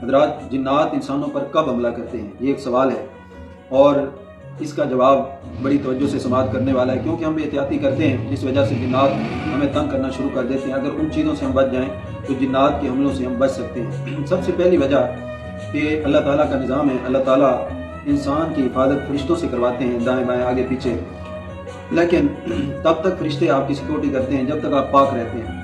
حضرات جنات انسانوں پر کب حملہ کرتے ہیں، یہ ایک سوال ہے، اور اس کا جواب بڑی توجہ سے سماعت کرنے والا ہے، کیونکہ ہم احتیاطی کرتے ہیں جس وجہ سے جنات ہمیں تنگ کرنا شروع کر دیتے ہیں۔ اگر ان چیزوں سے ہم بچ جائیں تو جنات کے حملوں سے ہم بچ سکتے ہیں۔ سب سے پہلی وجہ کہ اللہ تعالیٰ کا نظام ہے، اللہ تعالیٰ انسان کی حفاظت فرشتوں سے کرواتے ہیں، دائیں بائیں آگے پیچھے، لیکن تب تک فرشتے آپ کی سیکورٹی کرتے ہیں جب تک آپ پاک رہتے ہیں۔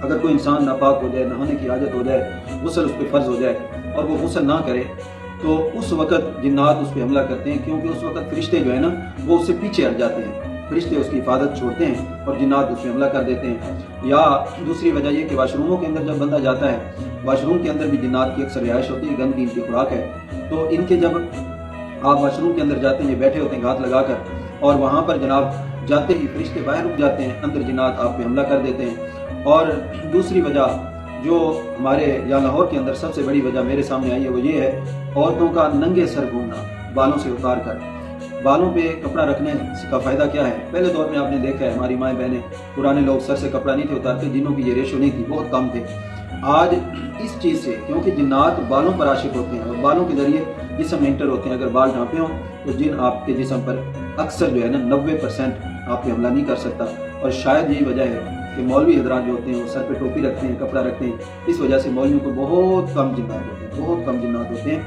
اگر کوئی انسان ناپاک ہو جائے، نہانے کی حاجت ہو جائے، غسل اس پہ فرض ہو جائے اور وہ غسل نہ کرے تو اس وقت جنات اس پہ حملہ کرتے ہیں، کیونکہ اس وقت فرشتے جو ہے نا وہ اس سے پیچھے ہٹ جاتے ہیں، فرشتے اس کی حفاظت چھوڑتے ہیں اور جنات اس پہ حملہ کر دیتے ہیں۔ یا دوسری وجہ یہ کہ واش روموں کے اندر جب بندہ جاتا ہے، واش روم کے اندر بھی جنات کی اکثر رہائش ہوتی ہے، گندگی ان کی خوراک ہے، تو ان کے جب آپ واش روم کے اندر جاتے ہیں، یہ بیٹھے ہوتے ہیں گھات لگا کر، اور وہاں پر جناب جاتے ہی فرشتے باہر رک جاتے ہیں، اندر جنات آپ پہ حملہ کر دیتے ہیں۔ اور دوسری وجہ جو ہمارے یا لاہور کے اندر سب سے بڑی وجہ میرے سامنے آئی ہے وہ یہ ہے عورتوں کا ننگے سر گھومنا، بالوں سے اتار کر۔ بالوں پہ کپڑا رکھنے کا فائدہ کیا ہے؟ پہلے دور میں آپ نے دیکھا ہے ہماری مائیں بہنیں، پرانے لوگ سر سے کپڑا نہیں تھے اتارتے، جنوں کی یہ ریشو نہیں تھی، بہت کم تھے۔ آج اس چیز سے کیونکہ جنات بالوں پر عاشق ہوتے ہیں اور بالوں کے ذریعے جسم میں انٹر ہوتے ہیں، اگر بال ڈھانپے ہوں تو جن آپ کے جسم پر اکثر جو ہے نا 90% آپ پہ حملہ نہیں کر سکتا۔ اور شاید یہی وجہ ہے کہ مولوی حضرات جو ہوتے ہیں وہ سر پہ ٹوپی رکھتے ہیں، کپڑا رکھتے ہیں، اس وجہ سے مولویوں کو بہت کم جنات ہوتے ہیں، بہت کم جنات ہوتے ہیں۔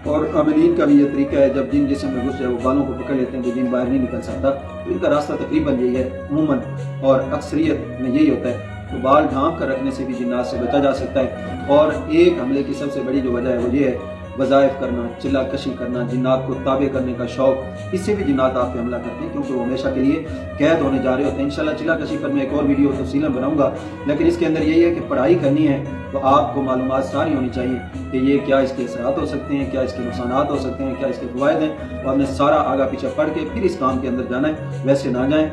اور عاملین کا بھی یہ طریقہ ہے، جب جن جسم میں گھس جائے وہ بالوں کو پکڑ لیتے ہیں تو جن باہر نہیں نکل سکتا، تو ان کا راستہ تقریباً یہی ہے عموماً، اور اکثریت میں یہی ہوتا ہے۔ تو بال ڈھانپ کر رکھنے سے بھی جنات سے بچا جا سکتا ہے۔ اور ایک حملے کی سب سے بڑی جو وجہ ہے وہ یہ ہے وظائف کرنا، چلا کشی کرنا، جنات کو تابع کرنے کا شوق، اس سے بھی جنات آپ پہ حملہ کرتے ہیں، کیونکہ وہ ہمیشہ کے لیے قید ہونے جا رہے ہوتے ہیں۔ انشاءاللہ چلا کشی پر میں ایک اور ویڈیو تفصیلاً بناؤں گا، لیکن اس کے اندر یہی ہے کہ پڑھائی کرنی ہے تو آپ کو معلومات ساری ہونی چاہیے کہ یہ کیا اس کے اثرات ہو سکتے ہیں، کیا اس کے نقصانات ہو سکتے ہیں، کیا اس کے فوائد ہیں، اور ہم نے سارا آگا پیچھے پڑھ کے پھر اس کام کے اندر جانا ہے، ویسے نہ جائیں۔